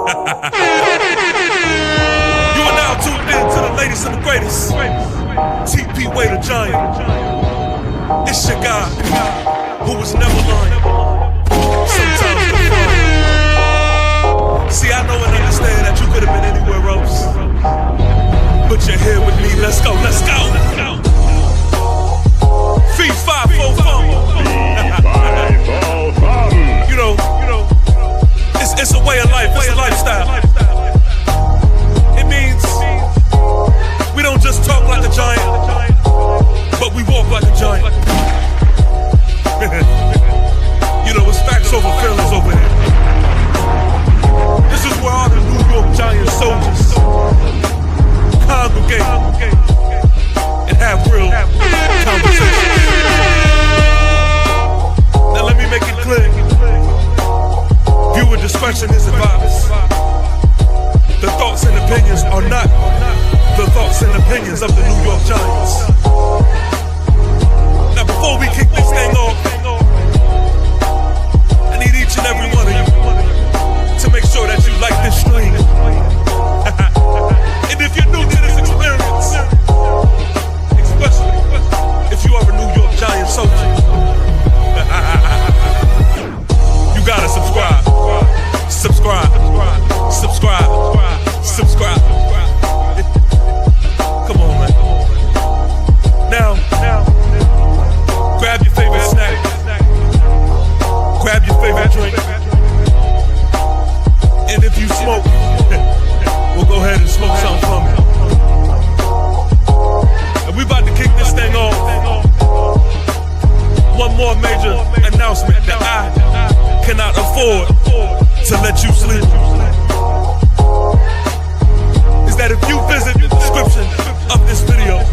You are now tuned in to the latest and the greatest. TP Way the Giant. It's your guy who was never lying. Sometimes defiant. See, I know and understand that you could have been anywhere else, but you're here with me. Let's go, let's go. Fee-Fi-Fo-FUMM. You know, it's a way of life, it's a lifestyle. It means we don't just talk like a giant, but we walk like a giant. You know, it's facts over feelings over here. This is where all the New York Giant soldiers congregate and have real conversations. Now let me make it clear. Viewer discretion is advised. The thoughts and opinions are not the thoughts and opinions of the New York Giants. Now before we kick this thing off, I need each and every one of you to make sure that you like this stream. And if you're new to this experience, especially if you are a New York Giant soldier, you gotta subscribe. Subscribe. Subscribe. Subscribe. Come on, man. Now, grab your favorite snack. Grab your favorite drink. And if you smoke, we'll go ahead and smoke something from it. And we about to kick this thing off. One more major announcement that I cannot afford to let you sleep is that if you visit the description of this video,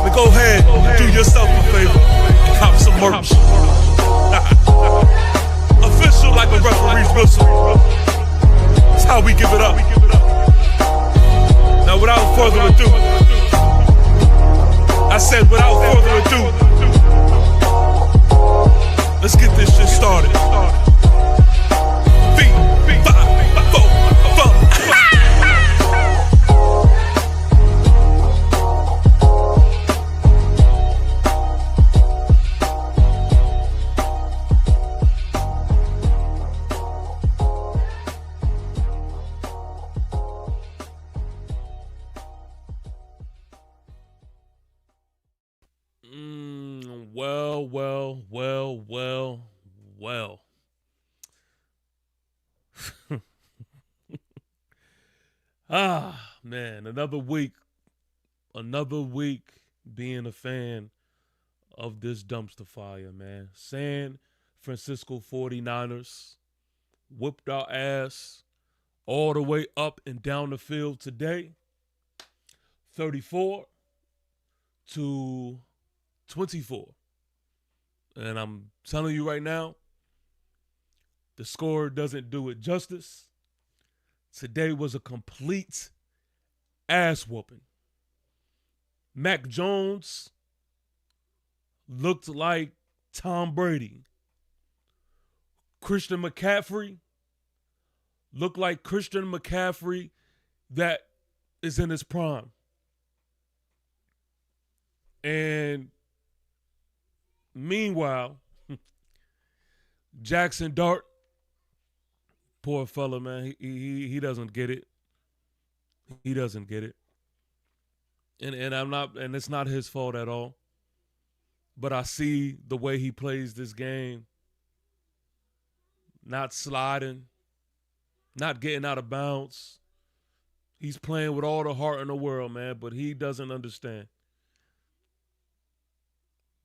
then go ahead and do yourself a favor and cop some merch. Official like a referee's whistle. That's how we give it up. Now without further ado, I said without further ado, let's get this shit started. Fee-Fi-Fo-FUMM. Well. Man, another week being a fan of this dumpster fire, man. San Francisco 49ers whipped our ass all the way up and down the field today. 34-24. And I'm telling you right now, the score doesn't do it justice. Today was a complete ass whooping. Mac Jones looked like Tom Brady. Christian McCaffrey looked like Christian McCaffrey that is in his prime. And meanwhile, Jackson Dart, poor fella, man, he doesn't get it. He doesn't get it. And it's not his fault at all. But I see the way he plays this game. Not sliding, not getting out of bounds. He's playing with all the heart in the world, man, but he doesn't understand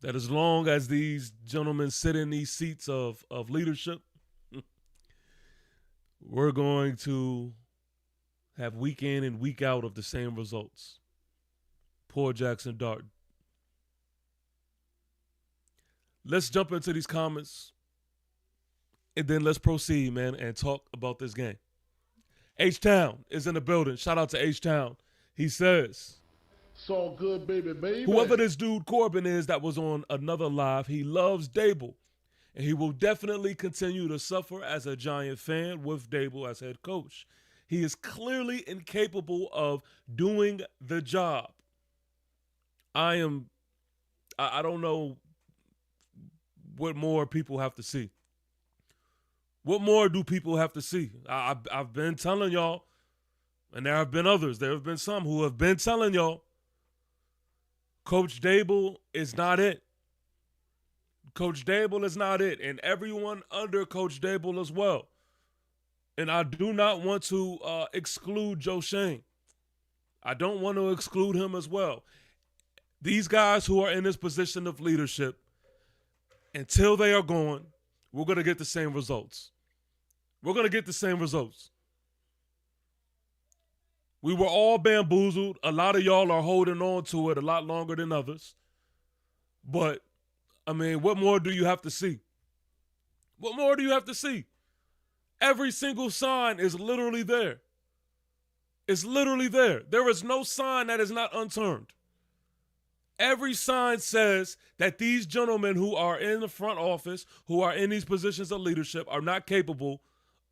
that as long as these gentlemen sit in these seats of leadership, we're going to have week in and week out of the same results. Poor Jackson Dart. Let's jump into these comments, and then let's proceed, man, and talk about this game. H-Town is in the building. Shout out to H-Town. He says, it's all good, baby. Whoever this dude Corbin is that was on another live, he loves Dable. And he will definitely continue to suffer as a Giant fan with Dable as head coach. He is clearly incapable of doing the job. I don't know what more people have to see. What more do people have to see? I've been telling y'all, and there have been others. There have been some who have been telling y'all, Coach Dable is not it. Coach Dable is not it, and everyone under Coach Dable as well. And I do not want to exclude Joe Shane. I don't want to exclude him as well. These guys who are in this position of leadership, until they are gone, we're going to get the same results. We're going to get the same results. We were all bamboozled. A lot of y'all are holding on to it a lot longer than others. But, I mean, what more do you have to see? What more do you have to see? Every single sign is literally there. It's literally there. There is no sign that is not unturned. Every sign says that these gentlemen who are in the front office, who are in these positions of leadership, are not capable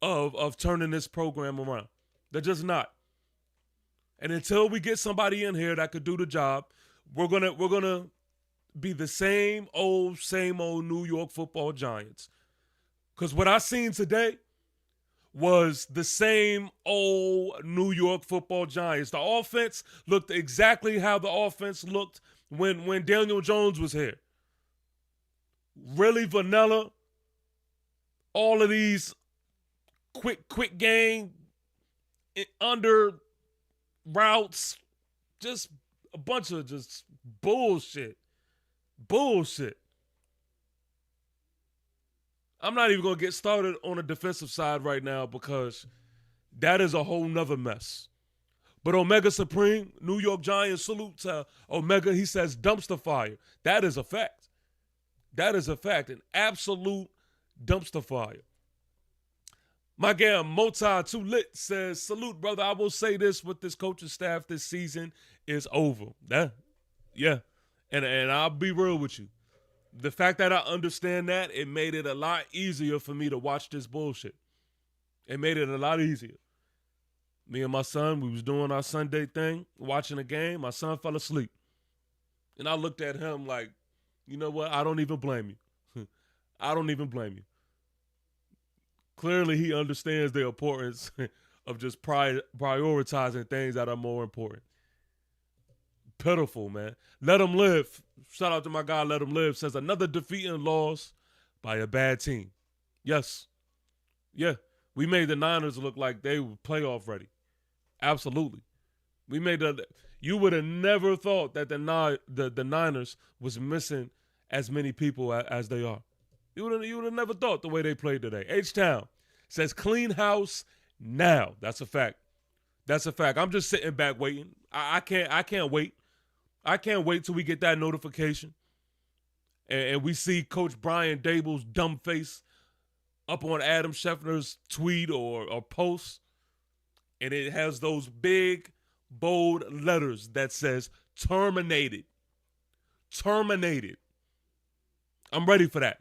of turning this program around. They're just not. And until we get somebody in here that could do the job, we're gonna be the same old New York Football Giants. Because what I seen today was the same old New York Football Giants. The offense looked exactly how the offense looked when Daniel Jones was here. Really vanilla. All of these quick game under routes, just a bunch of just bullshit. Bullshit. I'm not even going to get started on the defensive side right now because that is a whole nother mess. But Omega Supreme, New York Giants, salute to Omega. He says dumpster fire. That is a fact. That is a fact. An absolute dumpster fire. My guy Moti Too Lit says, salute, brother. I will say this with this coaching staff this season is over. Yeah. And I'll be real with you. The fact that I understand that, it made it a lot easier for me to watch this bullshit. It made it a lot easier. Me and my son, we was doing our Sunday thing, watching a game. My son fell asleep. And I looked at him like, you know what? I don't even blame you. I don't even blame you. Clearly, he understands the importance of just prioritizing things that are more important. Pitiful, man. Let him live. Shout out to my guy, Let Him Live. Says another defeat and loss by a bad team. Yes. Yeah. We made the Niners look like they were playoff ready. Absolutely. We made the. You would have never thought that the Niners was missing as many people as they are. You would have never thought the way they played today. H-Town says clean house now. That's a fact. That's a fact. I'm just sitting back waiting. I can't wait. I can't wait till we get that notification and we see Coach Brian Dable's dumb face up on Adam Schefter's tweet or post, and it has those big, bold letters that says terminated. Terminated. I'm ready for that.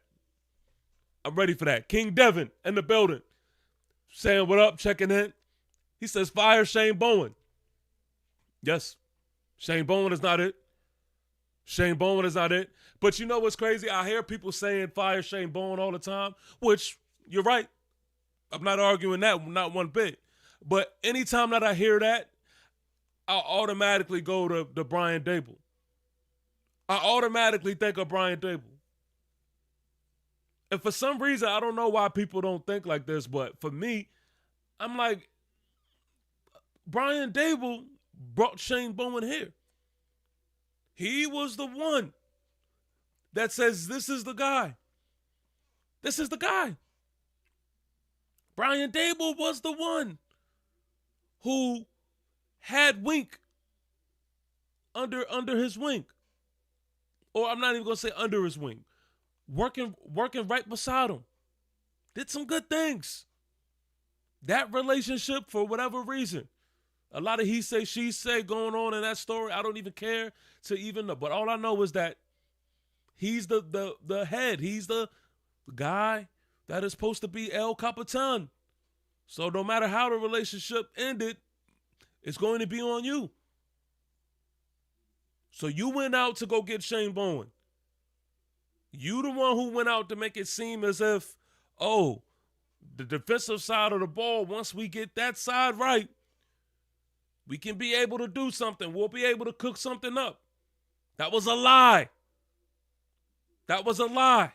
I'm ready for that. King Devin in the building saying what up, checking in. He says fire Shane Bowen. Yes. Shane Bowen is not it. Shane Bowen is not it. But you know what's crazy? I hear people saying fire Shane Bowen all the time, which you're right. I'm not arguing that, not one bit. But anytime that I hear that, I automatically go to Brian Dable. I automatically think of Brian Dable. And for some reason, I don't know why people don't think like this, but for me, I'm like, Brian Dable brought Shane Bowen here. He was the one that says, this is the guy. This is the guy. Brian Dable was the one who had Wink under his wing. Or I'm not even going to say under his wing. Working right beside him. Did some good things. That relationship, for whatever reason, a lot of he say, she say going on in that story. I don't even care to even know. But all I know is that he's the head. He's the guy that is supposed to be El Capitan. So no matter how the relationship ended, it's going to be on you. So you went out to go get Shane Bowen. You the one who went out to make it seem as if, oh, the defensive side of the ball, once we get that side right, we can be able to do something. We'll be able to cook something up. That was a lie. That was a lie.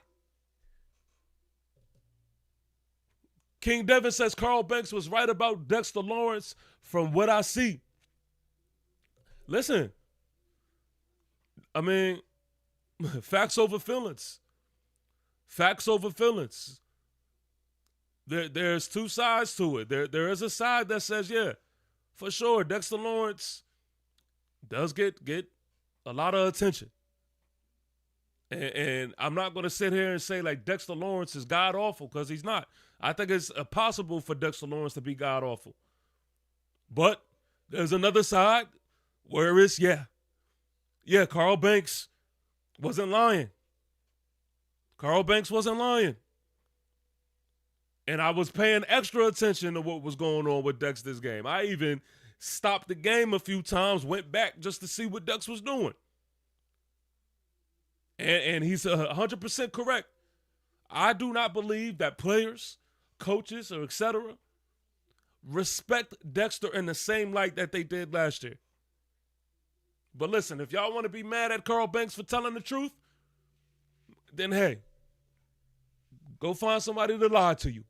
King Devin says Carl Banks was right about Dexter Lawrence from what I see. Listen, I mean, facts over feelings. Facts over feelings. There's two sides to it. There is a side that says, yeah, for sure, Dexter Lawrence does get a lot of attention. And I'm not going to sit here and say like Dexter Lawrence is god-awful, because he's not. I think it's impossible for Dexter Lawrence to be god-awful. But there's another side where it's, yeah, Carl Banks wasn't lying. Carl Banks wasn't lying. And I was paying extra attention to what was going on with Dex this game. I even stopped the game a few times, went back just to see what Dex was doing. And he's 100% correct. I do not believe that players, coaches, or etc. respect Dexter in the same light that they did last year. But listen, if y'all want to be mad at Carl Banks for telling the truth, then hey, go find somebody to lie to you.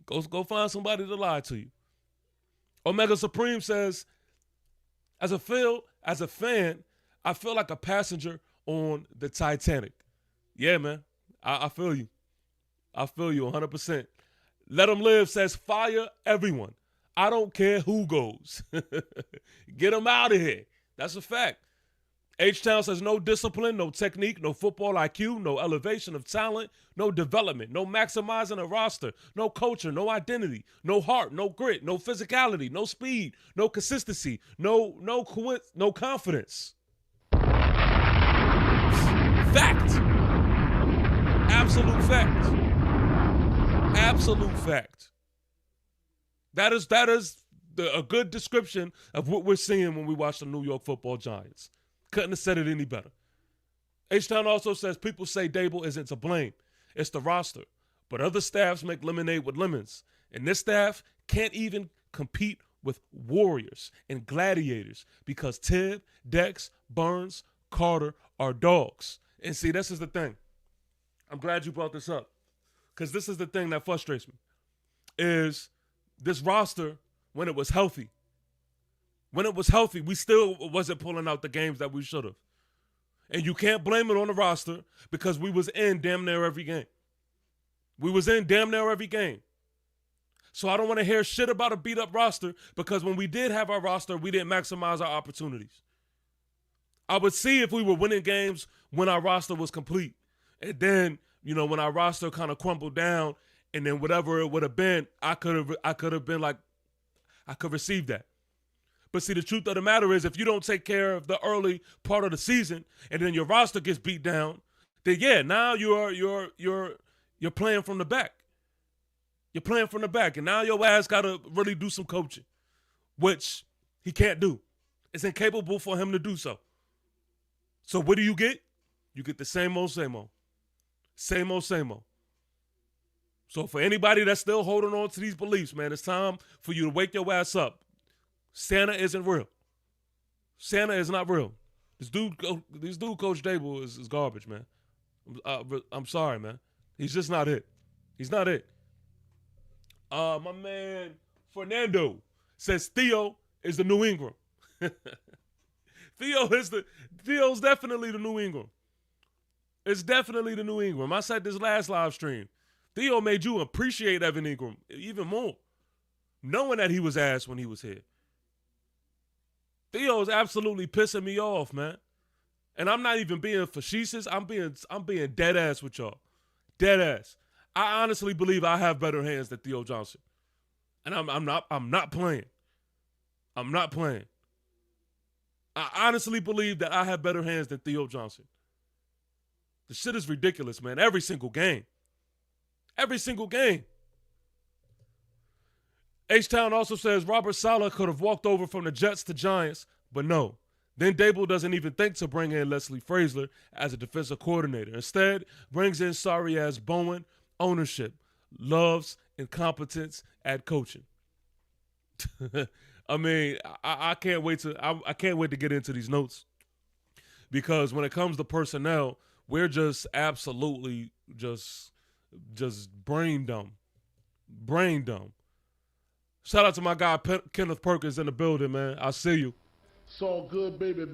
Go find somebody to lie to you. Omega Supreme says, as a fan, I feel like a passenger on the Titanic. Yeah, man. I feel you. I feel you 100%. Let Them Live says, fire everyone. I don't care who goes. Get them out of here. That's a fact. H-Town says, no discipline, no technique, no football IQ, no elevation of talent, no development, no maximizing a roster, no culture, no identity, no heart, no grit, no physicality, no speed, no consistency, no confidence. Fact. Absolute fact. Absolute fact. That is a good description of what we're seeing when we watch the New York Football Giants. Couldn't have said it any better. H-Town also says people say Dable isn't to blame. It's the roster. But other staffs make lemonade with lemons. And this staff can't even compete with Warriors and Gladiators because Tibb, Dex, Burns, Carter are dogs. And see, this is the thing. I'm glad you brought this up, because this is the thing that frustrates me, is this roster, when it was healthy, we still wasn't pulling out the games that we should have. And you can't blame it on the roster, because we was in damn near every game. So I don't want to hear shit about a beat-up roster, because when we did have our roster, we didn't maximize our opportunities. I would see if we were winning games when our roster was complete. And then, when our roster kind of crumbled down, and then whatever it would have been, I could have been like, I could receive that. But see, the truth of the matter is, if you don't take care of the early part of the season, and then your roster gets beat down, then yeah, now you're playing from the back. You're playing from the back, and now your ass got to really do some coaching, which he can't do. It's incapable for him to do so. So what do you get? You get the same old, same old. Same old, same old. So for anybody that's still holding on to these beliefs, man, it's time for you to wake your ass up. Santa isn't real. Santa is not real. This dude, Coach Dable, is garbage, man. I'm sorry, man. He's just not it. He's not it. My man Fernando says Theo is the New Ingram. Theo's definitely the New Ingram. It's definitely the New Ingram. I said this last live stream. Theo made you appreciate Evan Ingram even more, knowing that he was ass when he was here. Theo's absolutely pissing me off, man. And I'm not even being facetious. I'm being dead ass with y'all. Dead ass. I honestly believe I have better hands than Theo Johnson. And I'm not playing. I'm not playing. I honestly believe that I have better hands than Theo Johnson. The shit is ridiculous, man. Every single game. Every single game. H-Town also says Robert Saleh could have walked over from the Jets to Giants, but no. Then Dable doesn't even think to bring in Leslie Frazier as a defensive coordinator. Instead, brings in sorry-ass Bowen, ownership, loves incompetence at coaching. I mean, I can't wait to I can't wait to get into these notes, because when it comes to personnel, we're just absolutely just brain dumb. Brain dumb. Shout out to my guy Kenneth Perkins in the building, man. I see you. It's all good, baby.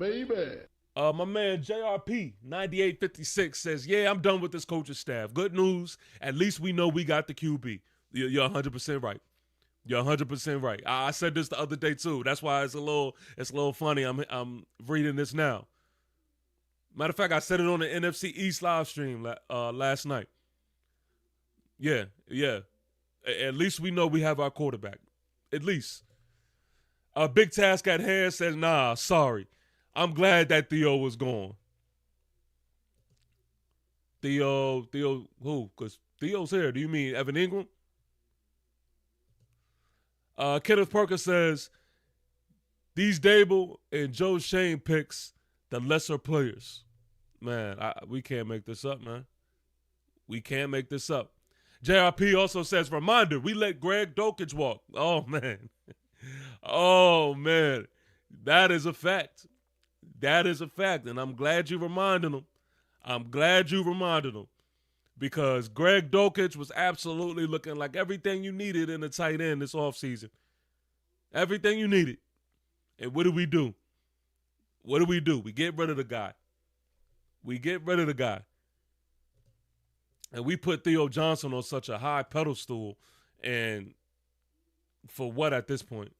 My man JRP 9856 says, "Yeah, I'm done with this coaching staff. Good news. At least we know we got the QB." You're 100% right. You're 100% right. I said this the other day too. That's why it's a little funny. I'm reading this now. Matter of fact, I said it on the NFC East live stream last night. Yeah. At least we know we have our quarterback. At least. A big task at hand says, "Nah, sorry. I'm glad that Theo was gone." Theo who? Because Theo's here. Do you mean Evan Ingram? Kenneth Perkins says, "These Dable and Joe Shane picks the lesser players." Man, we can't make this up, man. We can't make this up. JRP also says, "Reminder, we let Greg Dulcich walk." Oh, man. Oh, man. That is a fact. That is a fact, and I'm glad you reminded him. Because Greg Dulcich was absolutely looking like everything you needed in a tight end this offseason. Everything you needed. And what do? We get rid of the guy. And we put Theo Johnson on such a high pedestal. And for what at this point?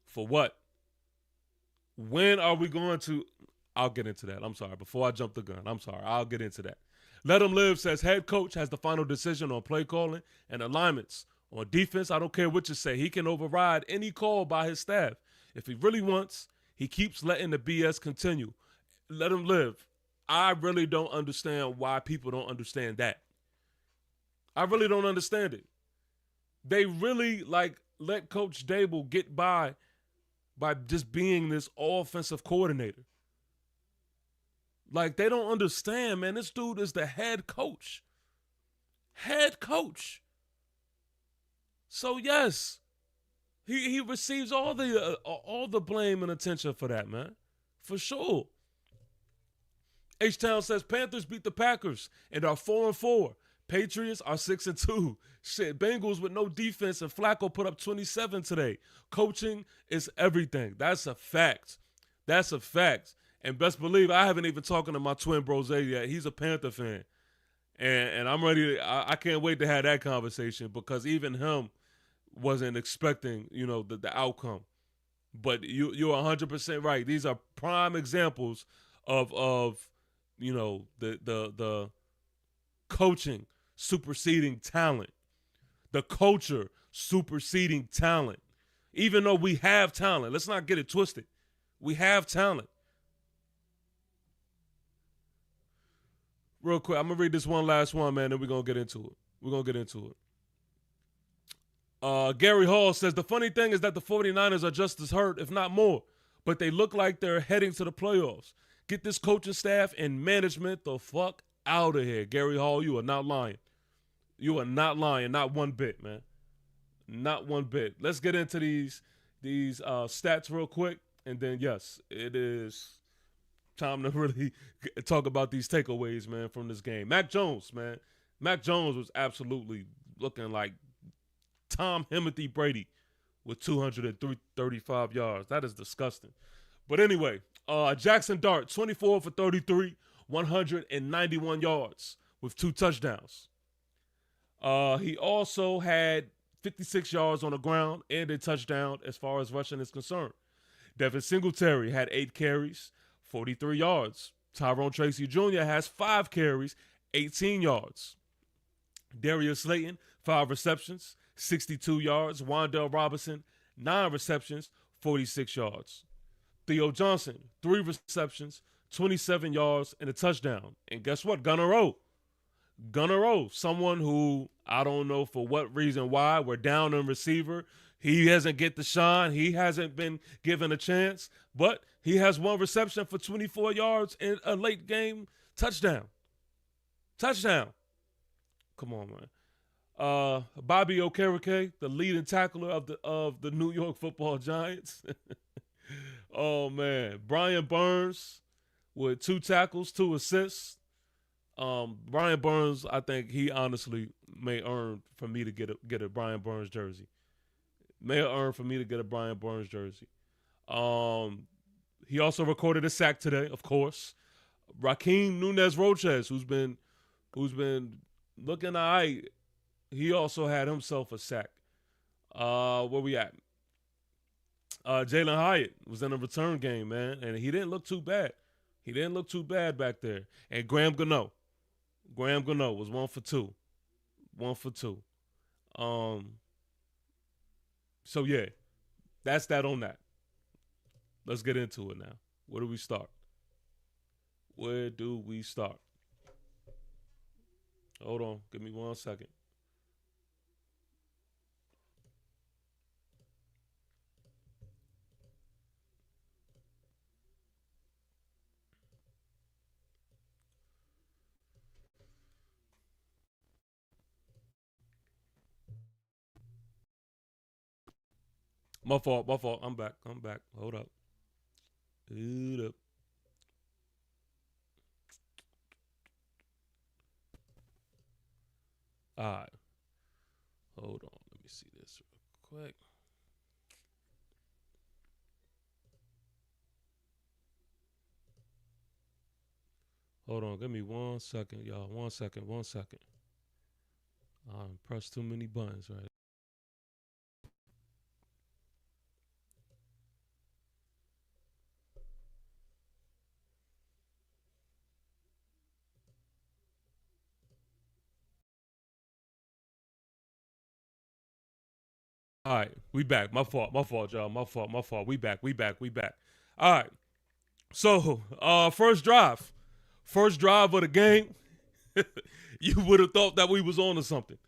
For what? When are we going to? I'll get into that. I'm sorry. Before I jump the gun, I'll get into that. Let Him Live says head coach has the final decision on play calling and alignments. On defense, I don't care what you say. He can override any call by his staff. If he really wants, he keeps letting the BS continue. Let him live. I really don't understand why people don't understand that. I really don't understand it. They really let Coach Dable get by just being this offensive coordinator. Like, they don't understand, man. This dude is the head coach. Head coach. So, yes, he receives all the blame and attention for that, man. For sure. H-Town says Panthers beat the Packers and are 4-4. Patriots are 6-2. Shit, Bengals with no defense and Flacco put up 27 today. Coaching is everything. That's a fact. That's a fact. And best believe I haven't even talked to my twin Brose yet. He's a Panther fan. And I'm ready. I can't wait to have that conversation, because even him wasn't expecting, the outcome. But you're 100% right. These are prime examples of the coaching superseding talent. The culture superseding talent. Even though we have talent, let's not get it twisted. We have talent. Real quick, I'm going to read this one last one, man, then we're going to get into it. Gary Hall says, the funny thing is that the 49ers are just as hurt, if not more, but they look like they're heading to the playoffs. Get this coaching staff and management the fuck out of here. Gary Hall, you are not lying. You are not lying, not one bit, man. Not one bit. Let's get into these stats real quick, and then, yes, it is time to really talk about these takeaways, man, from this game. Mac Jones, man. Mac Jones was absolutely looking like Tom Himothy Brady with 235 yards. That is disgusting. But anyway, Jackson Dart, 24 for 33, 191 yards with 2 touchdowns. He also had 56 yards on the ground and a touchdown as far as rushing is concerned. Devin Singletary had 8 carries, 43 yards. Tyrone Tracy Jr. has 5 carries, 18 yards. Darius Slayton, 5 receptions, 62 yards. Wan'Dale Robinson, 9 receptions, 46 yards. Theo Johnson, 3 receptions, 27 yards, and a touchdown. And guess what? Gunnar O, someone who I don't know for what reason why. We're down in receiver. He hasn't get the shine. He hasn't been given a chance. But he has one reception for 24 yards in a late game touchdown. Touchdown. Come on, man. Bobby Okereke, the leading tackler of the New York Football Giants. Oh, man. Brian Burns with 2 tackles, 2 assists. Brian Burns, I think he honestly may earn for me to get a Brian Burns jersey. May earn for me to get a Brian Burns jersey. He also recorded a sack today, of course. Raheem Nunez-Roches, who's been looking all right, he also had himself a sack. Where we at? Jalen Hyatt was in a return game, man, and he didn't look too bad. He didn't look too bad back there. And Graham Gano was 1 for 2. 1 for 2. So, yeah, that's that on that. Let's get into it now. Where do we start? Hold on. Give me 1 second. My fault. I'm back. Hold up. All right. Hold on. Let me see this real quick. Hold on. Give me 1 second, y'all. 1 second. I pressed too many buttons, right? All right, we back. My fault, y'all. My fault. We back. All right. So, first drive of the game. You would have thought that we was on to something.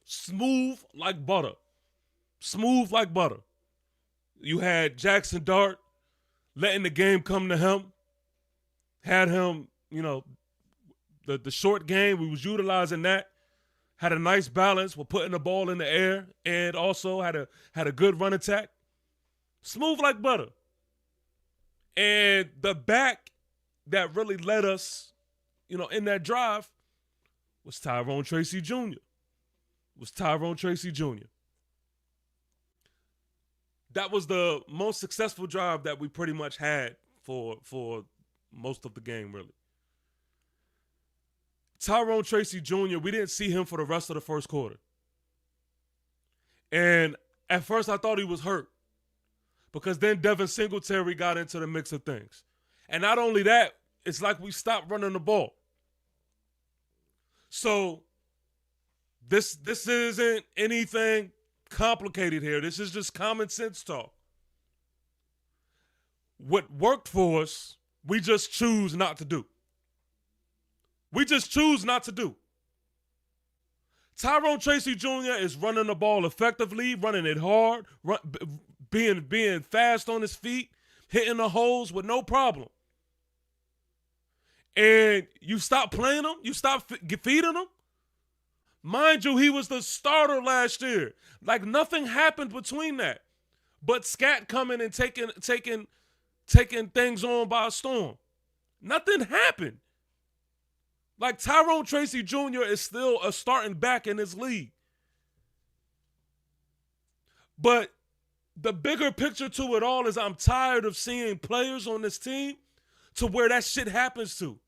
Smooth like butter. You had Jackson Dart letting the game come to him. Had him, the short game. We was utilizing that. Had a nice balance with putting the ball in the air and also had a good run attack. Smooth like butter. And the back that really led us, in that drive was Tyrone Tracy Jr. That was the most successful drive that we pretty much had for most of the game, really. Tyrone Tracy Jr., we didn't see him for the rest of the first quarter. And at first I thought he was hurt because then Devin Singletary got into the mix of things. And not only that, it's like we stopped running the ball. So this isn't anything complicated here. This is just common sense talk. What worked for us, we just choose not to do. Tyrone Tracy Jr. is running the ball effectively, running it hard, being fast on his feet, hitting the holes with no problem. And you stop playing him, you stop feeding him. Mind you, he was the starter last year. Like nothing happened between that. But Scat coming and taking things on by a storm. Nothing happened. Like Tyrone Tracy Jr. is still a starting back in this league. But the bigger picture to it all is I'm tired of seeing players on this team to where that shit happens to.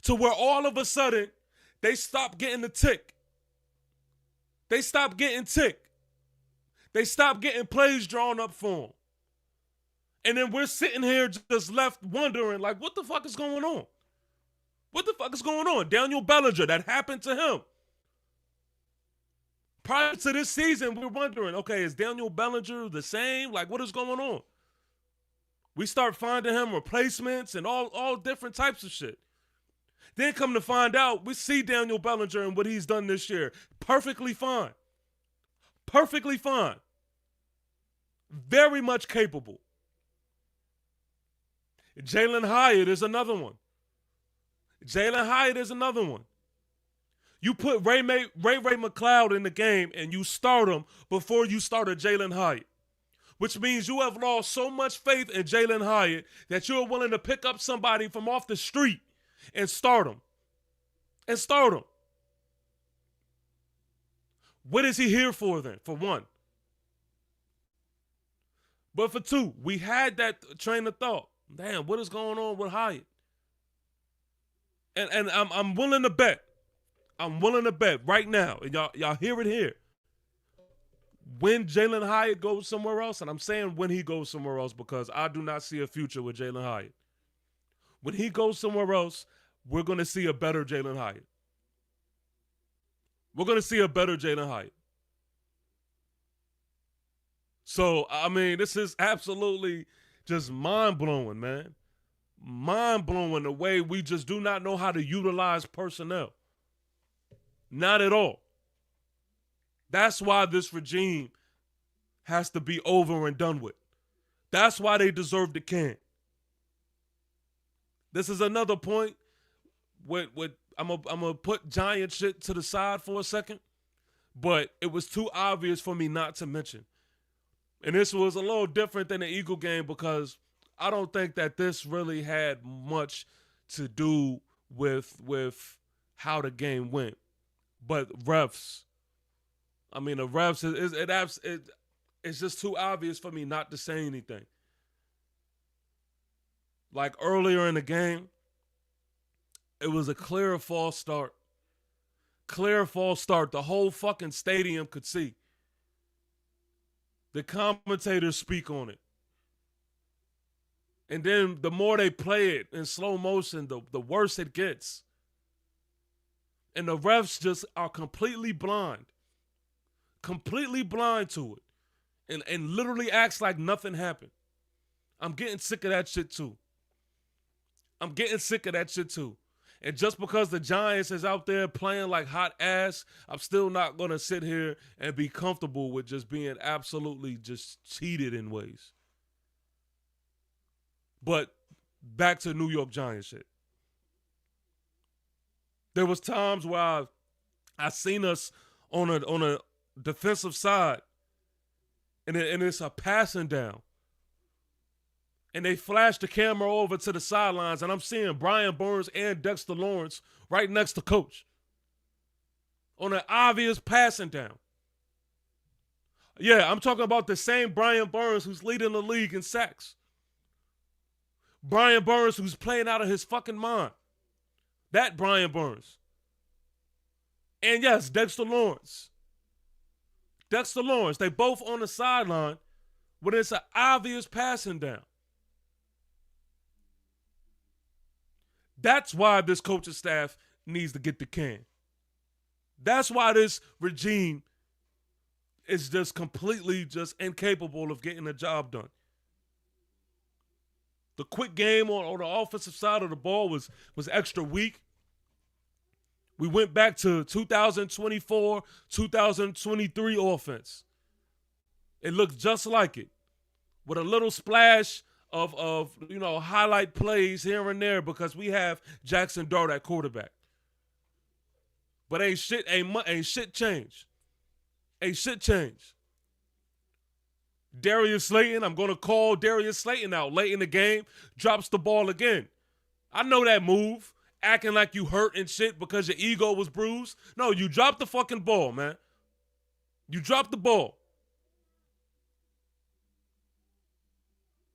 To where all of a sudden they stop getting the tick. They stop getting plays drawn up for them. And then we're sitting here just left wondering, like, what the fuck is going on? Daniel Bellinger, that happened to him. Prior to this season, we're wondering, okay, is Daniel Bellinger the same? Like, what is going on? We start finding him replacements and all different types of shit. Then come to find out, we see Daniel Bellinger and what he's done this year. Perfectly fine. Perfectly fine. Very much capable. Jalen Hyatt is another one. Jalen Hyatt is another one. You put Ray McLeod in the game and you start him before you started Jalen Hyatt, which means you have lost so much faith in Jalen Hyatt that you're willing to pick up somebody from off the street and start him. And start him. What is he here for then, for one? But for two, we had that train of thought. Damn, what is going on with Hyatt? And I'm willing to bet. I'm willing to bet right now, and y'all hear it here. When Jalen Hyatt goes somewhere else, and I'm saying when he goes somewhere else because I do not see a future with Jalen Hyatt. When he goes somewhere else, we're going to see a better Jalen Hyatt. We're going to see a better Jalen Hyatt. So, I mean, this is absolutely just mind-blowing, man. Mind-blowing the way we just do not know how to utilize personnel. Not at all. That's why this regime has to be over and done with. That's why they deserve the can. This is another point with I'm gonna put Giant shit to the side for a second, but it was too obvious for me not to mention. And this was a little different than the Eagle game because I don't think that this really had much to do with how the game went. But refs, I mean, the refs, it's just too obvious for me not to say anything. Like earlier in the game, it was a clear false start. Clear false start. The whole fucking stadium could see. The commentators speak on it. And then the more they play it in slow motion, the worse it gets. And the refs just are completely blind. Completely blind to it. And literally acts like nothing happened. I'm getting sick of that shit too. And just because the Giants is out there playing like hot ass, I'm still not going to sit here and be comfortable with just being absolutely just cheated in ways. But back to New York Giants shit. There was times where I seen us on a defensive side, and it's a passing down. And they flashed the camera over to the sidelines, and I'm seeing Brian Burns and Dexter Lawrence right next to Coach on an obvious passing down. Yeah, I'm talking about the same Brian Burns who's leading the league in sacks. Brian Burns who's playing out of his fucking mind. That Brian Burns. And yes, Dexter Lawrence. They both on the sideline when it's an obvious passing down. That's why this coaching staff needs to get the can. That's why this regime is just completely just incapable of getting the job done. The quick game on the offensive side of the ball was extra weak. We went back to 2024, 2023 offense. It looked just like it, with a little splash of highlight plays here and there because we have Jackson Dart at quarterback. But ain't shit changed. Darius Slayton, I'm going to call Darius Slayton out late in the game, drops the ball again. I know that move, acting like you hurt and shit because your ego was bruised. No, you dropped the fucking ball, man. You dropped the ball.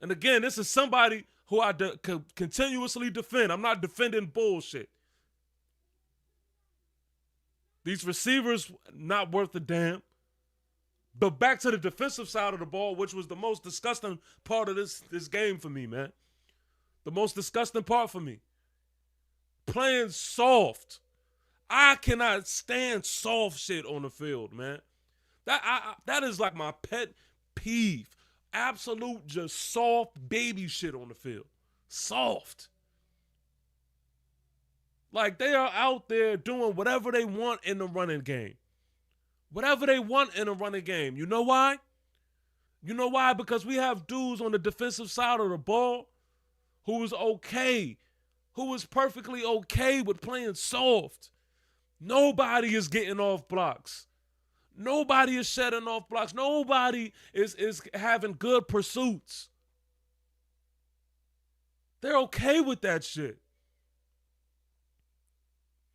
And again, this is somebody who I continuously defend. I'm not defending bullshit. These receivers, not worth a damn. But back to the defensive side of the ball, which was the most disgusting part of this game for me, man. The most disgusting part for me. Playing soft. I cannot stand soft shit on the field, man. That is like my pet peeve. Absolute just soft baby shit on the field. Soft. Like, they are out there doing whatever they want in the running game. Whatever they want in a running game. You know why? You know why? Because we have dudes on the defensive side of the ball who is okay, who is perfectly okay with playing soft. Nobody is getting off blocks. Nobody is shedding off blocks. Nobody is having good pursuits. They're okay with that shit.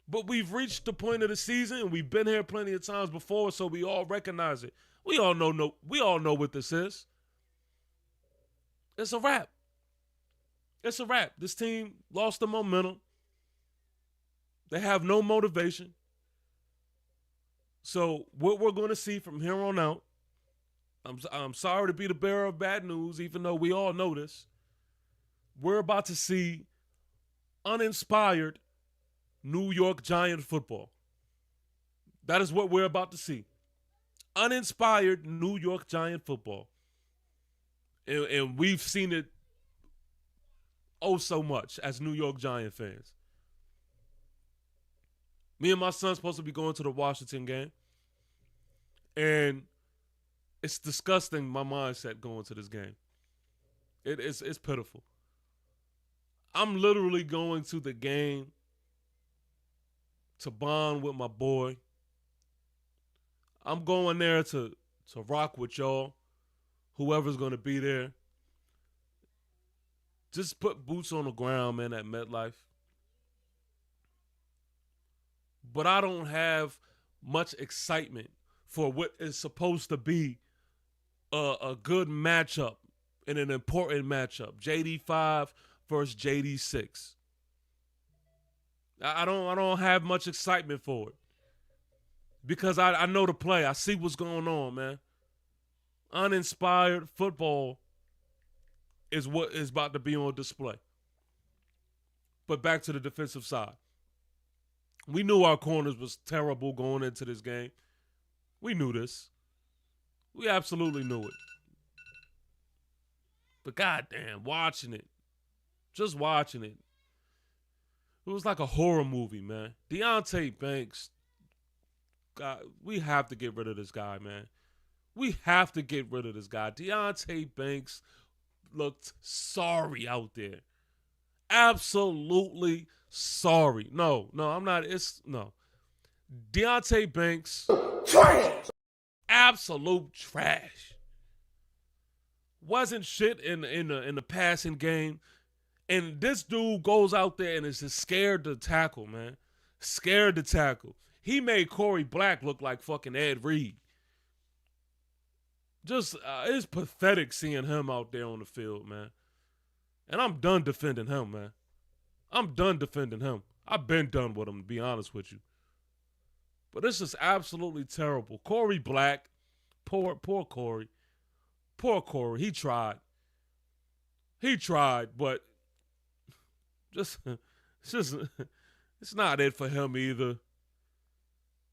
But we've reached the point of the season, and we've been here plenty of times before, so we all recognize it. We all know what this is. It's a wrap. It's a wrap. This team lost the momentum. They have no motivation. So what we're going to see from here on out, I'm sorry to be the bearer of bad news, even though we all know this. We're about to see uninspired New York Giant football. That is what we're about to see. Uninspired New York Giant football. And we've seen it oh so much as New York Giant fans. Me and my son's supposed to be going to the Washington game. And it's disgusting, my mindset going to this game. It's pitiful. I'm literally going to the game to bond with my boy. I'm going there to rock with y'all, whoever's going to be there. Just put boots on the ground, man, at MetLife. But I don't have much excitement for what is supposed to be a good matchup and an important matchup. JD5 versus JD6. I don't have much excitement for it. Because I know the play. I see what's going on, man. Uninspired football is what is about to be on display. But back to the defensive side. We knew our corners was terrible going into this game. We knew this. We absolutely knew it. But goddamn, watching it. Just watching it. It was like a horror movie, man. Deontay Banks. God, we have to get rid of this guy, man. We have to get rid of this guy. Deontay Banks looked sorry out there. Absolutely sorry. No, I'm not. No. Deontay Banks. Trash. Absolute trash. Wasn't shit in the passing game. And this dude goes out there and is just scared to tackle, man. Scared to tackle. He made Corey Black look like fucking Ed Reed. Just, it's pathetic seeing him out there on the field, man. And I'm done defending him, man. I'm done defending him. I've been done with him, to be honest with you. But this is absolutely terrible. Corey Black, poor Corey. Poor Corey. He tried, but it's not it for him either.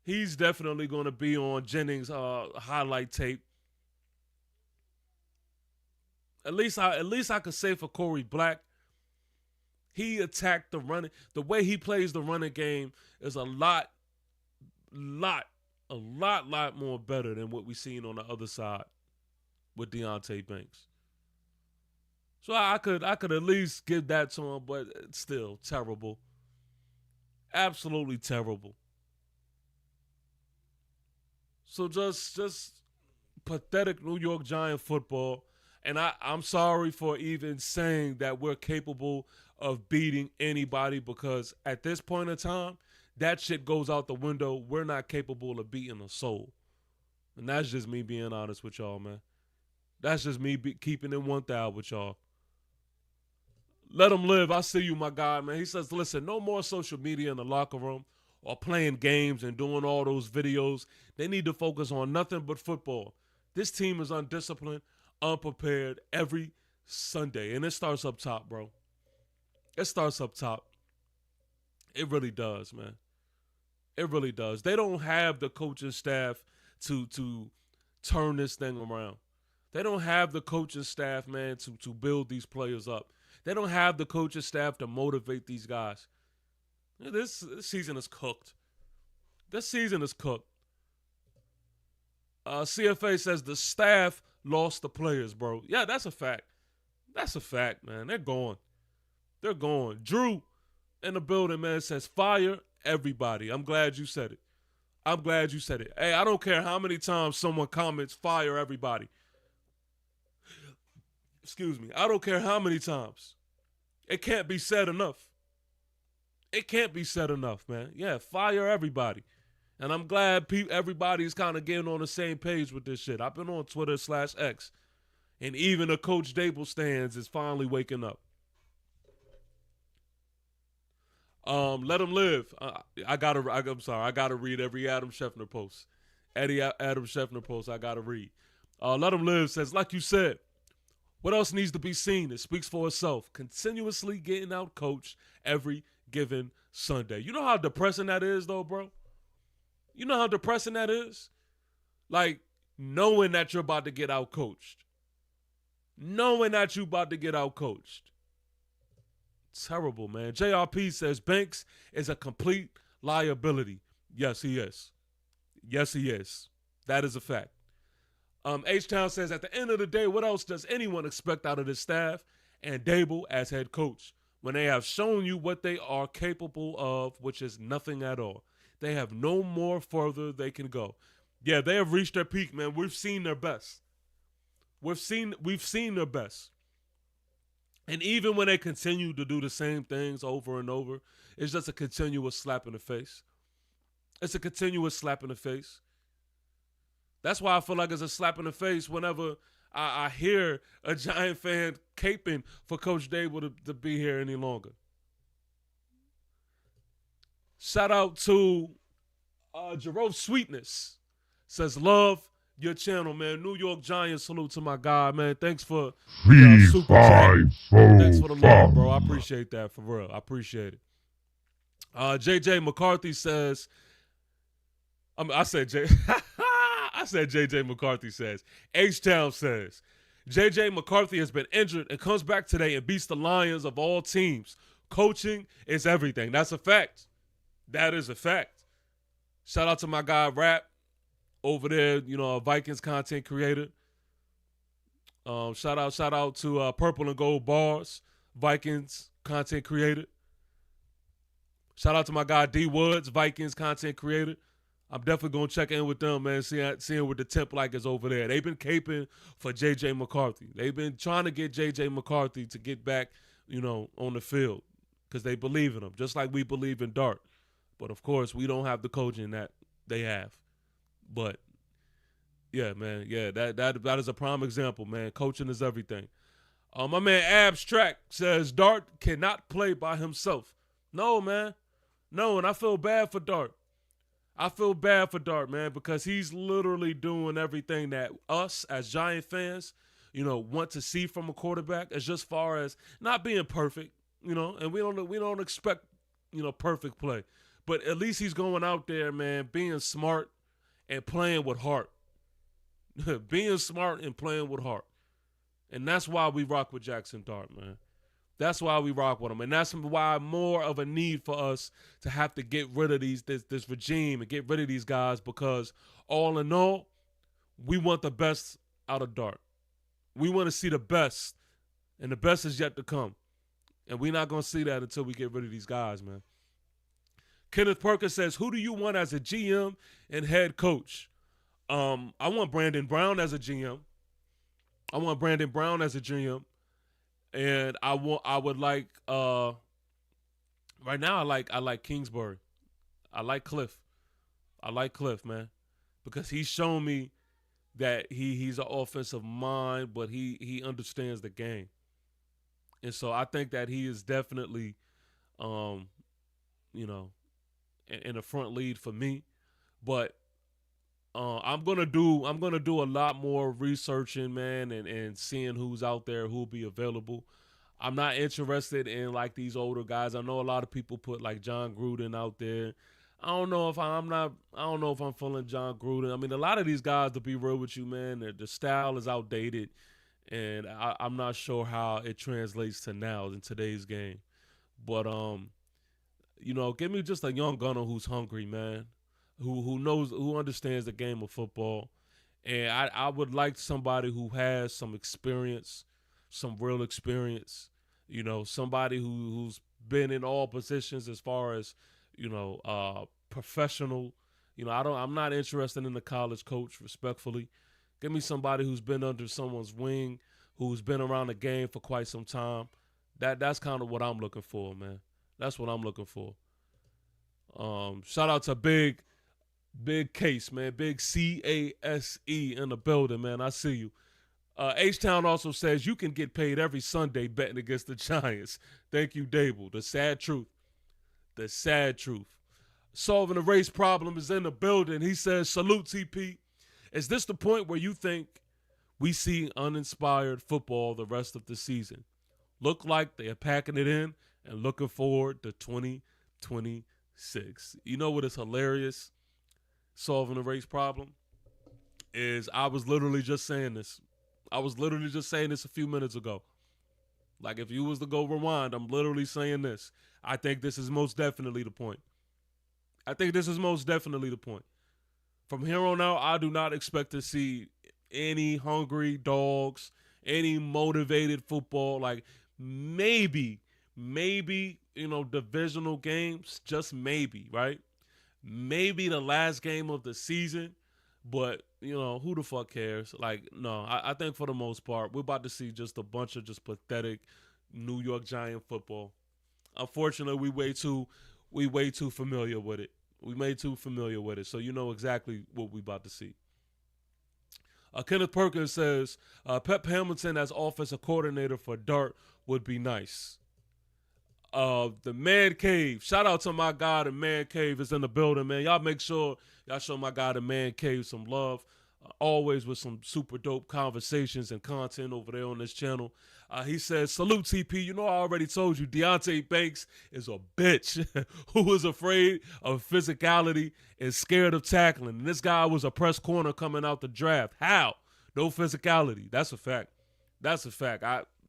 He's definitely going to be on Jennings' highlight tape. At least I could say for Corey Black, he attacked the running. The way he plays the running game is a lot more better than what we've seen on the other side with Deontay Banks. So I could at least give that to him, but it's still terrible. Absolutely terrible. So just pathetic New York Giant football. And I'm sorry for even saying that we're capable of beating anybody, because at this point in time, that shit goes out the window. We're not capable of beating a soul. And that's just me being honest with y'all, man. That's just me keeping it 1,000 with y'all. Let him live. I see you, my guy, man. He says, listen, no more social media in the locker room or playing games and doing all those videos. They need to focus on nothing but football. This team is undisciplined, unprepared every Sunday. And it starts up top, bro. It starts up top. It really does, man. It really does. They don't have the coaching staff to turn this thing around. They don't have the coaching staff, man, to build these players up. They don't have the coaching staff to motivate these guys. This season is cooked. This season is cooked. CFA says the staff lost the players, bro. Yeah, that's a fact. That's a fact, man. They're gone. They're gone. Drew in the building, man, says fire everybody. I'm glad you said it. I'm glad you said it. Hey, I don't care how many times someone comments fire everybody. Excuse me. I don't care how many times. It can't be said enough. It can't be said enough, man. Yeah, fire everybody. And I'm glad everybody's kind of getting on the same page with this shit. I've been on Twitter/X. And even the Coach Dable stands is finally waking up. Let him live. I gotta read every Adam Scheffner post. Adam Scheffner post I gotta read. Let him live says, like you said, what else needs to be seen? It speaks for itself. Continuously getting out coached every given Sunday. You know how depressing that is, though, bro? You know how depressing that is? Like, knowing that you're about to get out coached. Knowing that you're about to get out coached. Terrible, man. JRP says Banks is a complete liability. Yes, he is. Yes, he is. That is a fact. H-Town says, at the end of the day, what else does anyone expect out of this staff and Dable as head coach when they have shown you what they are capable of, which is nothing at all? They have no more further they can go. Yeah, they have reached their peak, man. We've seen their best. We've seen their best. And even when they continue to do the same things over and over, it's just a continuous slap in the face. It's a continuous slap in the face. That's why I feel like it's a slap in the face whenever I hear a Giant fan caping for Coach Dable to be here any longer. Shout out to Jerome Sweetness. Says, love your channel, man. New York Giants, salute to my guy, man. Thanks for Fee-Fi-Fo-FUMM. Thanks for the love, bro. I appreciate that, for real. I appreciate it. JJ McCarthy says, I said JJ McCarthy says. H-Town says, JJ McCarthy has been injured and comes back today and beats the Lions of all teams. Coaching is everything. That's a fact. That is a fact. Shout out to my guy Rap over there, you know, a Vikings content creator. Shout out to Purple and Gold Bars, Vikings content creator. Shout out to my guy D Woods, Vikings content creator. I'm definitely going to check in with them, man, seeing what the temp like is over there. They've been caping for J.J. McCarthy. They've been trying to get J.J. McCarthy to get back, you know, on the field because they believe in him, just like we believe in Dart. But, of course, we don't have the coaching that they have. But, yeah, man, yeah, that is a prime example, man. Coaching is everything. My man Abstract says Dart cannot play by himself. No, man. No, and I feel bad for Dart. I feel bad for Dart, man, because he's literally doing everything that us as Giant fans, you know, want to see from a quarterback, as just far as not being perfect, you know, and we don't expect, you know, perfect play. But at least he's going out there, man, being smart and playing with heart. Being smart and playing with heart. And that's why we rock with Jackson Dart, man. That's why we rock with him. And that's why more of a need for us to have to get rid of this regime and get rid of these guys, because all in all, we want the best out of Dart. We want to see the best, and the best is yet to come. And we're not going to see that until we get rid of these guys, man. Kenneth Perkins says, who do you want as a GM and head coach? I want Brandon Brown as a GM. And I would like right now I like Kingsbury. I like Cliff, man, because he's shown me that he's an offensive mind, but he understands the game. And so I think that he is definitely you know, in the front lead for me. But I'm gonna do a lot more researching, man, and seeing who's out there, who'll be available. I'm not interested in like these older guys. I know a lot of people put like John Gruden out there. I don't know if I'm feeling John Gruden. I mean, a lot of these guys, to be real with you, man, the style is outdated, and I'm not sure how it translates to now in today's game. But Give me just a young gunner who's hungry, man, who understands the game of football. And I would like somebody who has some experience, some real experience. Somebody who's been in all positions as far as, professional. I'm not interested in the college coach, respectfully. Give me somebody who's been under someone's wing, who's been around the game for quite some time. That's kind of what I'm looking for, man. That's what I'm looking for. Shout out to Big Case, man. Big CASE in the building, man. I see you. H-Town also says you can get paid every Sunday betting against the Giants. Thank you, Dable. The sad truth. The sad truth. Solving the race problem is in the building. He says, salute, TP. Is this the point where you think we see uninspired football the rest of the season? Look like they are packing it in and looking forward to 2026. You know what is hilarious? Solving the race problem is I was literally just saying this. a few minutes ago. Like, if you was to go rewind, I'm literally saying this. I think this is most definitely the point. From here on out, I do not expect to see any hungry dogs, any motivated football. Like, maybe, divisional games, just maybe, right? Maybe the last game of the season, but, who the fuck cares? Like, no, I think for the most part, we're about to see just a bunch of just pathetic New York Giant football. Unfortunately, we way too familiar with it. So you know exactly what we about to see. Kenneth Perkins says, Pep Hamilton as offensive coordinator for Dart would be nice. The Man Cave. Shout out to my guy, the Man Cave is in the building, man. Y'all make sure y'all show my guy, the Man Cave, some love. Always with some super dope conversations and content over there on this channel. He says, salute, TP. I already told you, Deontay Banks is a bitch who is afraid of physicality and scared of tackling. And this guy was a press corner coming out the draft. How? No physicality. That's a fact.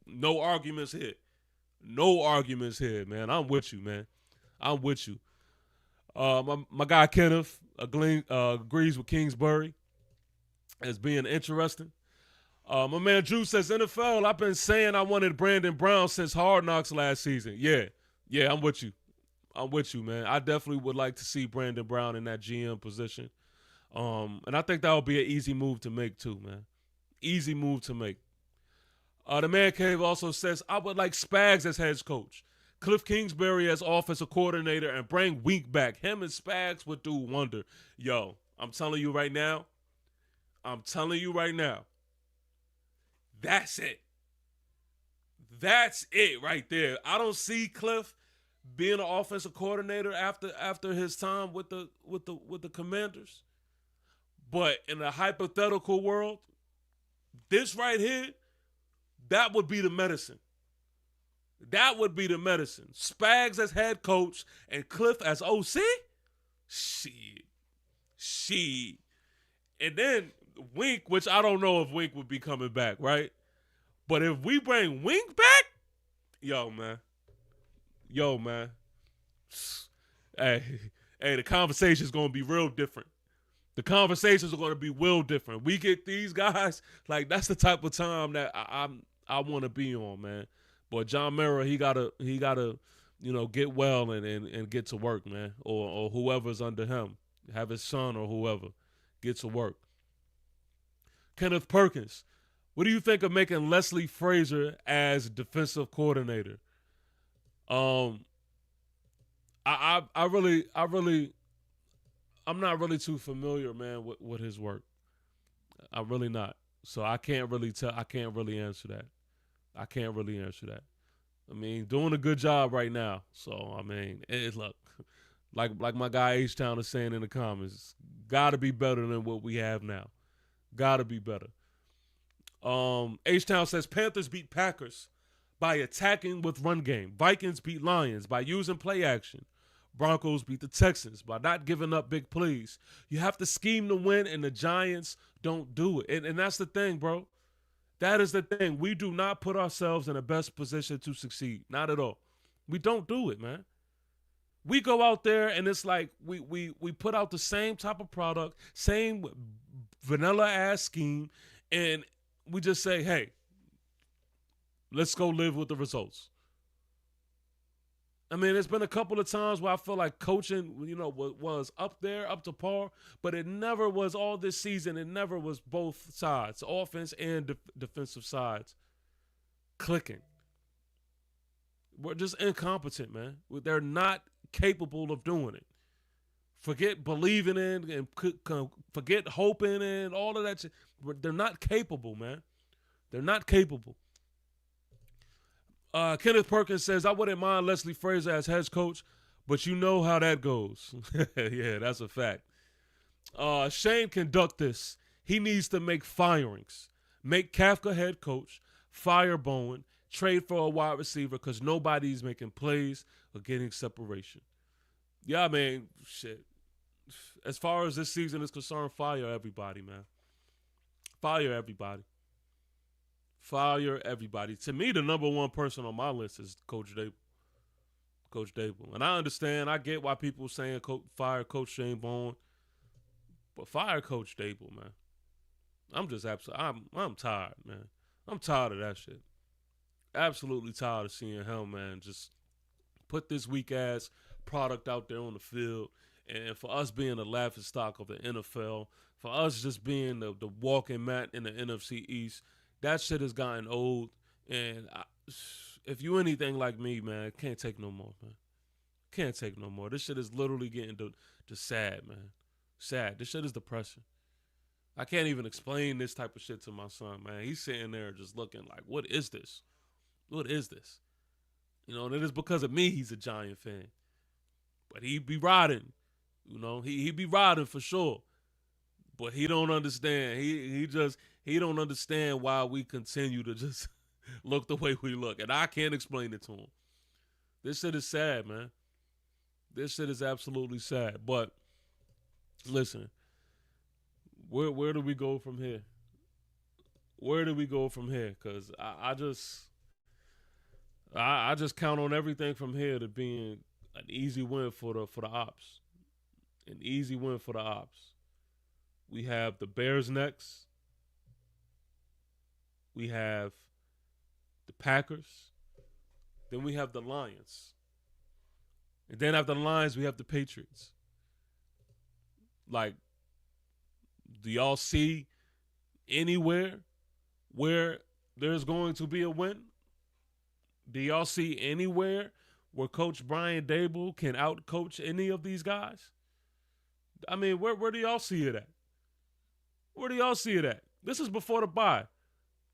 No arguments here. Man. I'm with you, man. My guy Kenneth agrees with Kingsbury as being interesting. My man Drew says, NFL, I've been saying I wanted Brandon Brown since Hard Knocks last season. Yeah, I'm with you, man. I definitely would like to see Brandon Brown in that GM position. And I think that would be an easy move to make too, man. The Man Cave also says, I would like Spags as head coach, Cliff Kingsbury as offensive coordinator, and bring Wink back. Him and Spags would do wonder. Yo, I'm telling you right now. That's it right there. I don't see Cliff being an offensive coordinator after his time with the Commanders. But in a hypothetical world, this right here, that would be the medicine. Spags as head coach and Cliff as OC? Shit. And then Wink, which I don't know if Wink would be coming back, right? But if we bring Wink back, yo, man. Hey, the conversation's going to be real different. We get these guys, like, that's the type of time that I want to be on, man. But John Mara, he gotta get well and get to work, man. Or whoever's under him, have his son or whoever get to work. Kenneth Perkins, what do you think of making Leslie Frazier as defensive coordinator? I'm not really too familiar, man, with his work. I'm really not. So I can't really answer that. I mean, doing a good job right now. So, I mean, look, like my guy H-Town is saying in the comments, got to be better than what we have now. Got to be better. H-Town says Panthers beat Packers by attacking with run game. Vikings beat Lions by using play action. Broncos beat the Texans by not giving up big plays. You have to scheme to win, and the Giants don't do it. And that's the thing, bro. That is the thing. We do not put ourselves in the best position to succeed. Not at all. We don't do it, man. We go out there and it's like we put out the same type of product, same vanilla ass scheme, and we just say, hey, let's go live with the results. I mean, there's been a couple of times where I feel like coaching, was up there, up to par, but it never was all this season. It never was both sides, offense and defensive sides, clicking. We're just incompetent, man. They're not capable of doing it. Forget believing in and forget hoping in all of that shit. They're not capable, man. They're not capable. Kenneth Perkins says, I wouldn't mind Leslie Frazier as head coach, but you know how that goes. Yeah, that's a fact. Shane can duck this. He needs to make firings. Make Kafka head coach, fire Bowen, trade for a wide receiver because nobody's making plays or getting separation. Yeah, man, shit. As far as this season is concerned, fire everybody, man. Fire everybody. Fire everybody. To me, the number one person on my list is Coach Dable. Coach Dable. And I understand, I get why people are saying fire Coach Shane Bowen. But fire Coach Dable, man. I'm just I'm tired, man. I'm tired of that shit. Absolutely tired of seeing him, man, just put this weak ass product out there on the field, and for us being the laughing stock of the NFL, for us just being the walking mat in the NFC East, that shit has gotten old. And if you anything like me, man, can't take no more, man. Can't take no more. This shit is literally getting to sad, man. Sad. This shit is depressing. I can't even explain this type of shit to my son, man. He's sitting there just looking like, what is this? What is this? And it is because of me he's a Giant fan. But he be riding. He be riding for sure. But he don't understand. He don't understand why we continue to just look the way we look. And I can't explain it to him. This shit is sad, man. This shit is absolutely sad. But listen, where do we go from here? Where do we go from here? Because I just count on everything from here to being an easy win for the Ops. An easy win for the Ops. We have the Bears next. We have the Packers. Then we have the Lions. And then after the Lions, we have the Patriots. Like, do y'all see anywhere where there's going to be a win? Do y'all see anywhere where Coach Brian Dable can out-coach any of these guys? I mean, where do y'all see it at? Where do y'all see it at? This is before the bye.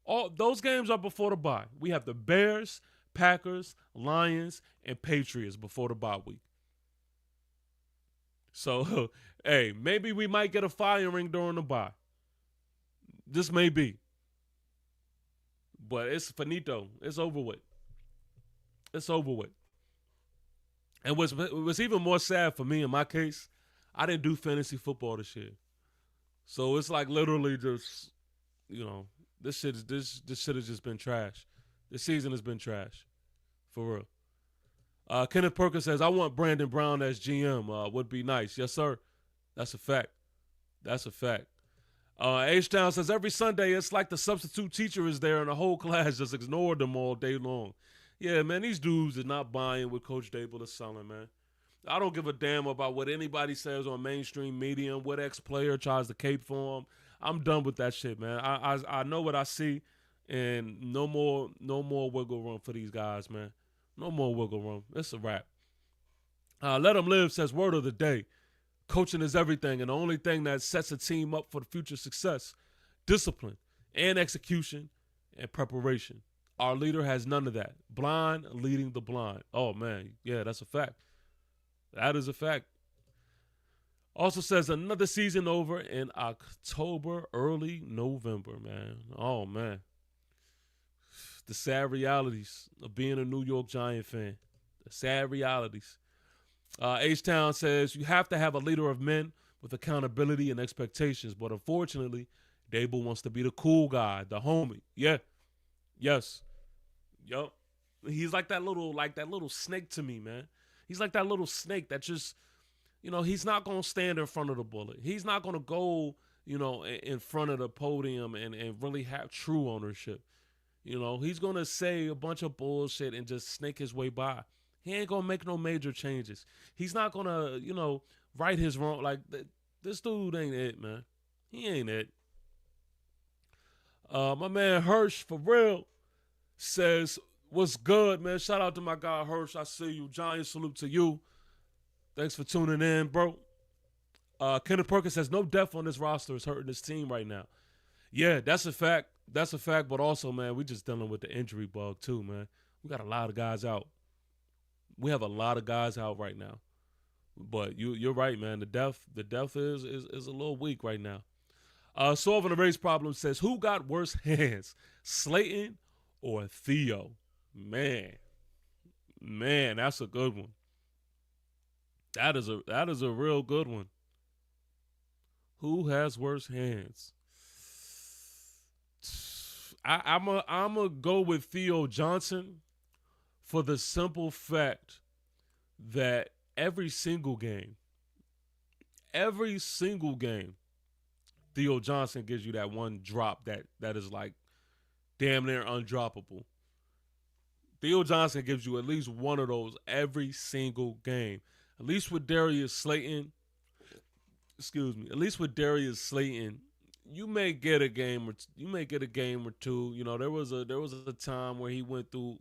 All those games are before the bye. We have the Bears, Packers, Lions, and Patriots before the bye week. So, hey, maybe we might get a firing during the bye. This may be. But it's finito. It's over with. It's over with. And what's even more sad for me in my case, I didn't do fantasy football this year. So it's like literally just, this shit has just been trash. This season has been trash. For real. Kenneth Perkins says, I want Brandon Brown as GM. Would be nice. Yes, sir. That's a fact. That's a fact. H-Town says, every Sunday it's like the substitute teacher is there and the whole class just ignored them all day long. Yeah, man, these dudes is not buying what Coach Dable is selling, man. I don't give a damn about what anybody says on mainstream media, what ex-player tries to cape for him. I'm done with that shit, man. I know what I see, and no more wiggle room for these guys, man. No more wiggle room. It's a wrap. Let Them Live says, word of the day. Coaching is everything, and the only thing that sets a team up for the future success, discipline and execution and preparation. Our leader has none of that. Blind leading the blind. Oh, man. Yeah, that's a fact. That is a fact. Also says another season over in October, early November, man. Oh, man. The sad realities of being a New York Giant fan. The sad realities. H-Town says, you have to have a leader of men with accountability and expectations. But unfortunately, Dable wants to be the cool guy, the homie. Yeah. Yes. Yup. He's like that little snake to me, man. He's like that little snake that just, he's not going to stand in front of the bullet. He's not going to go, in front of the podium and really have true ownership. He's going to say a bunch of bullshit and just snake his way by. He ain't going to make no major changes. He's not going to, right his wrong. Like, this dude ain't it, man. He ain't it. My man Hirsch, for real, says, what's good, man? Shout out to my guy Hirsch. I see you. Giant salute to you. Thanks for tuning in, bro. Kenneth Perkins says, no depth on this roster is hurting this team right now. Yeah, that's a fact. That's a fact, but also, man, we just dealing with the injury bug too, man. We got a lot of guys out. We have a lot of guys out right now. But you're right, man. The depth is a little weak right now. Solving the race problem says, who got worse hands, Slayton or Theo? Man, that's a good one. That is a real good one. Who has worse hands? I'm gonna go with Theo Johnson for the simple fact that every single game, Theo Johnson gives you that one drop that is like damn near undroppable. Theo Johnson gives you at least one of those every single game. At least with Darius Slayton, you may get a game or two. There was a time where he went through,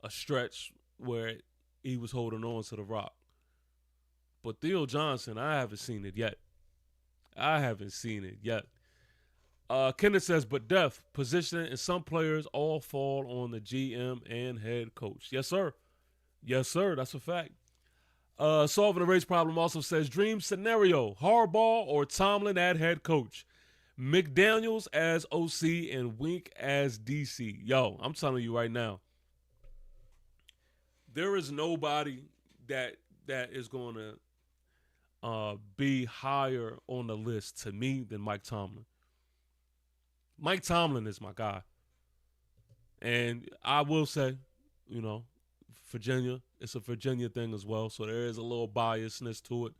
a stretch where he was holding on to the rock. But Theo Johnson, I haven't seen it yet. Kenneth says, but depth, positioning, and some players all fall on the GM and head coach. Yes, sir. That's a fact. Solving the race problem also says, dream scenario, Harbaugh or Tomlin at head coach. McDaniels as OC and Wink as DC. Yo, I'm telling you right now, there is nobody that is going to be higher on the list to me than Mike Tomlin. Mike Tomlin is my guy. And I will say, Virginia, it's a Virginia thing as well, so there is a little biasness to it.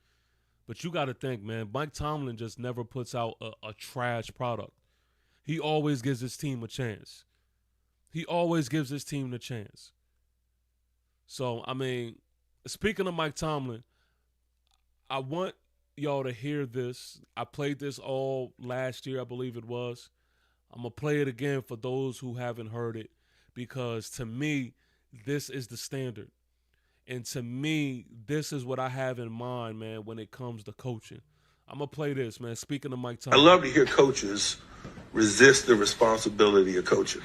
But you got to think, man, Mike Tomlin just never puts out a trash product. He always gives his team a chance. So, I mean, speaking of Mike Tomlin, I want y'all to hear this. I played this all last year, I believe it was. I'm going to play it again for those who haven't heard it, because to me, this is the standard. And to me, this is what I have in mind, man, when it comes to coaching. I'm going to play this, man. Speaking of Mike Tomlin. I love to hear coaches resist the responsibility of coaching.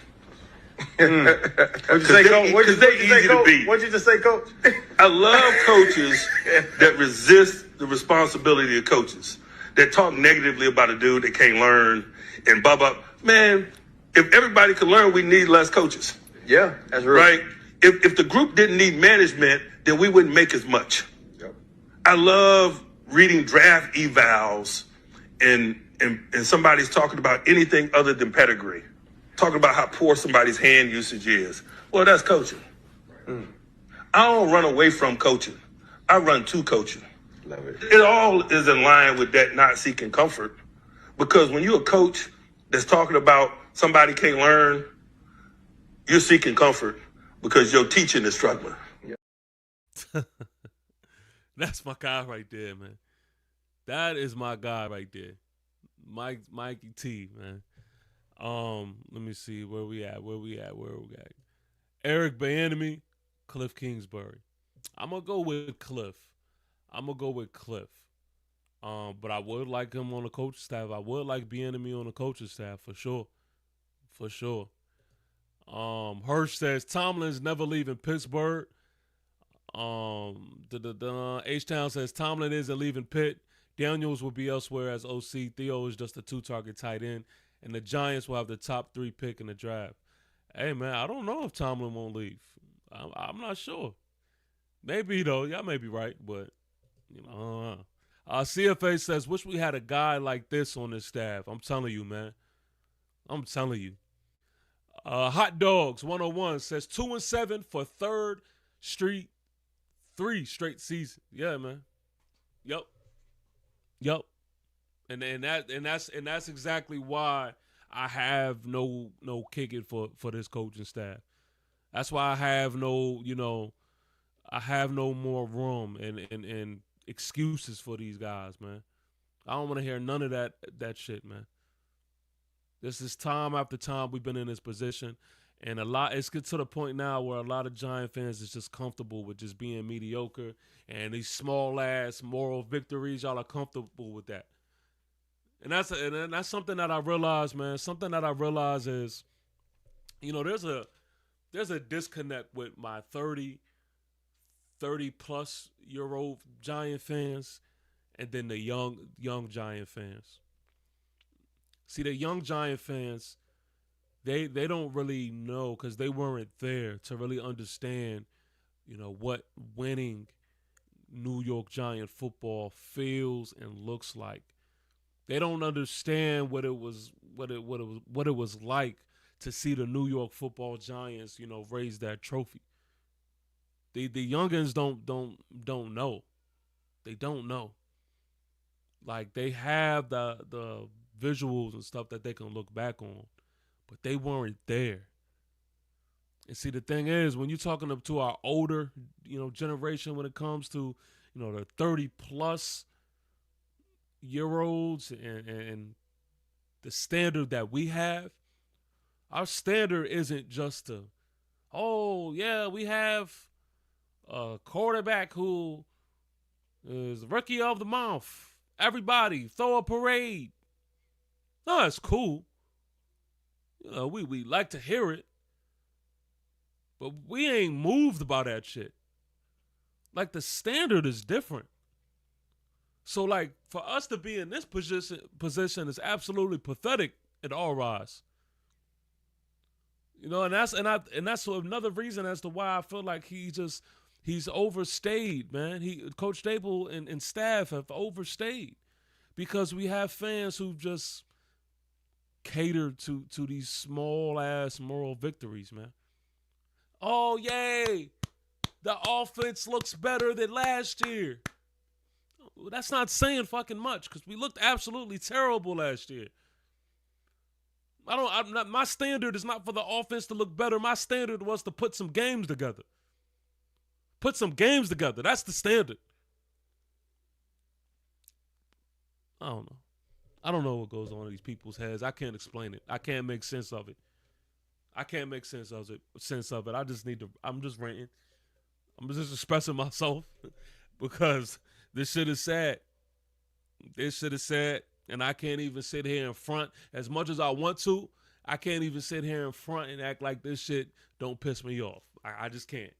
What'd you say, Coach? What'd you just say, Coach? I love coaches that resist the responsibility of coaches, that talk negatively about a dude that can't learn and blah, blah. Man, if everybody could learn, we need less coaches. Yeah, that's real. Right? If the group didn't need management, then we wouldn't make as much. Yep. I love reading draft evals and somebody's talking about anything other than pedigree, talking about how poor somebody's hand usage is. Well, that's coaching. I don't run away from coaching. I run to coaching. Love it. It all is in line with that not seeking comfort, because when you're a coach that's talking about somebody can't learn, you're seeking comfort because your teaching is struggling. That's my guy right there, man. That is my guy right there. Mikey T, man. Let me see where we at. Eric Bieniemy, Cliff Kingsbury. I'm gonna go with Cliff. But I would like him on the coaching staff. I would like Bieniemy on the coaching staff for sure. Hirsch says Tomlin's never leaving Pittsburgh. H-Town says Tomlin isn't leaving Pitt. Daniels will be elsewhere as OC. Theo is just a 2-target tight end. And the Giants will have the top 3 pick in the draft. Hey, man, I don't know if Tomlin won't leave. I'm not sure. Maybe, though. Y'all may be right, but, CFA says, wish we had a guy like this on this staff. I'm telling you, man. Hot Dogs 101 says 2-7 for third straight 3 straight seasons. Yeah, man. Yep. And that's exactly why I have no kicking for this coaching staff. That's why I have no more room and excuses for these guys, man. I don't want to hear none of that shit, man. This is time after time we've been in this position, and it's get to the point now where a lot of Giant fans is just comfortable with just being mediocre, and these small ass moral victories, y'all are comfortable with that. And that's something that I realized, man. Something that I realize is, there's a disconnect with my 30 plus year old Giant fans and then the young Giant fans. See, the young Giant fans, they don't really know because they weren't there to really understand, what winning New York Giant football feels and looks like. They don't understand what it was like to see the New York Football Giants, raise that trophy. The youngins don't know. They don't know. Like, they have the visuals and stuff that they can look back on, but they weren't there. And see, the thing is, when you're talking up to our older, generation, when it comes to, the 30 plus year olds and the standard that we have, our standard isn't just we have a quarterback who is rookie of the month. Everybody throw a parade. No, it's cool. We like to hear it. But we ain't moved by that shit. Like, the standard is different. So, like, for us to be in this position is absolutely pathetic in our eyes. And that's another reason as to why I feel like he's overstayed, man. Coach Stable and staff have overstayed because we have fans who just cater to these small ass moral victories, man. Oh, yay! The offense looks better than last year. That's not saying fucking much because we looked absolutely terrible last year. My standard is not for the offense to look better. My standard was to put some games together. Put some games together. That's the standard. I don't know. I don't know what goes on in these people's heads. I can't explain it. I can't make sense of it. I'm just ranting. I'm just expressing myself because this shit is sad. And I can't even sit here in front as much as I want to. I can't even sit here in front and act like this shit don't piss me off. I just can't.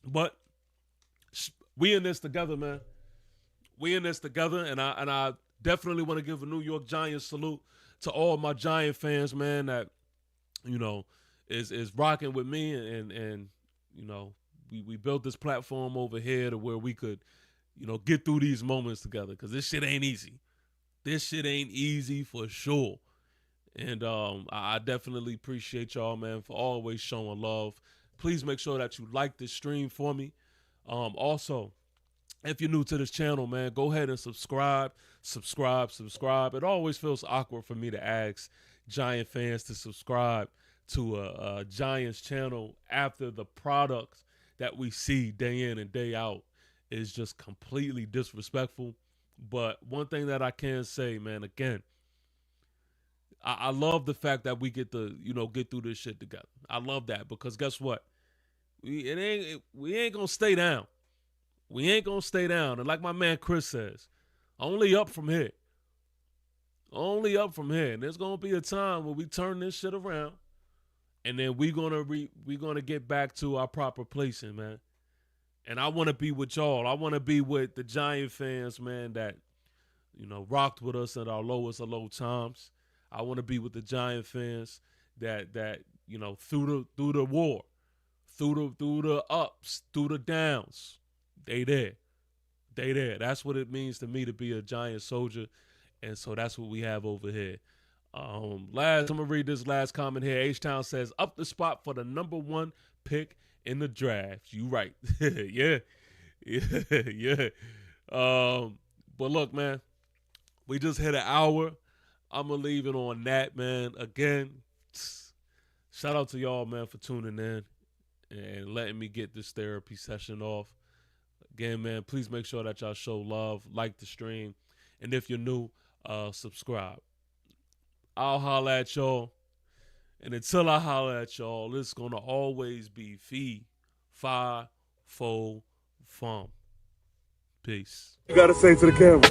But we in this together, man. We in this together, and I definitely want to give a New York Giants salute to all my Giant fans, man, that is rocking with me, and we built this platform over here to where we could get through these moments together, because this shit ain't easy. This shit ain't easy for sure. And I definitely appreciate y'all, man, for always showing love. Please make sure that you like this stream for me. Also, if you're new to this channel, man, go ahead and subscribe. It always feels awkward for me to ask Giant fans to subscribe to a Giants channel after the products that we see day in and day out is just completely disrespectful. But one thing that I can say, man, again, I love the fact that we get to, get through this shit together. I love that because guess what? We ain't gonna stay down. We ain't gonna stay down. And like my man Chris says, only up from here. Only up from here. And there's gonna be a time where we turn this shit around, and then we gonna get back to our proper placing, man. And I want to be with y'all. I want to be with the Giant fans, man, that rocked with us at our lowest of low times. I want to be with the Giant fans that through the war, through the ups, through the downs, they there. That's what it means to me to be a Giant soldier, and so that's what we have over here. I'm gonna read this last comment here. H-Town says, up the spot for the #1 pick in the draft. You right. Yeah. Yeah. But look, man, we just hit an hour. I'm going to leave it on that, man. Again, shout out to y'all, man, for tuning in and letting me get this therapy session off. Again, man, please make sure that y'all show love, like the stream, and if you're new, subscribe. I'll holla at y'all, and until I holla at y'all, it's going to always be Fee-Fi-Fo-FUMM. Peace. You gotta say to the camera.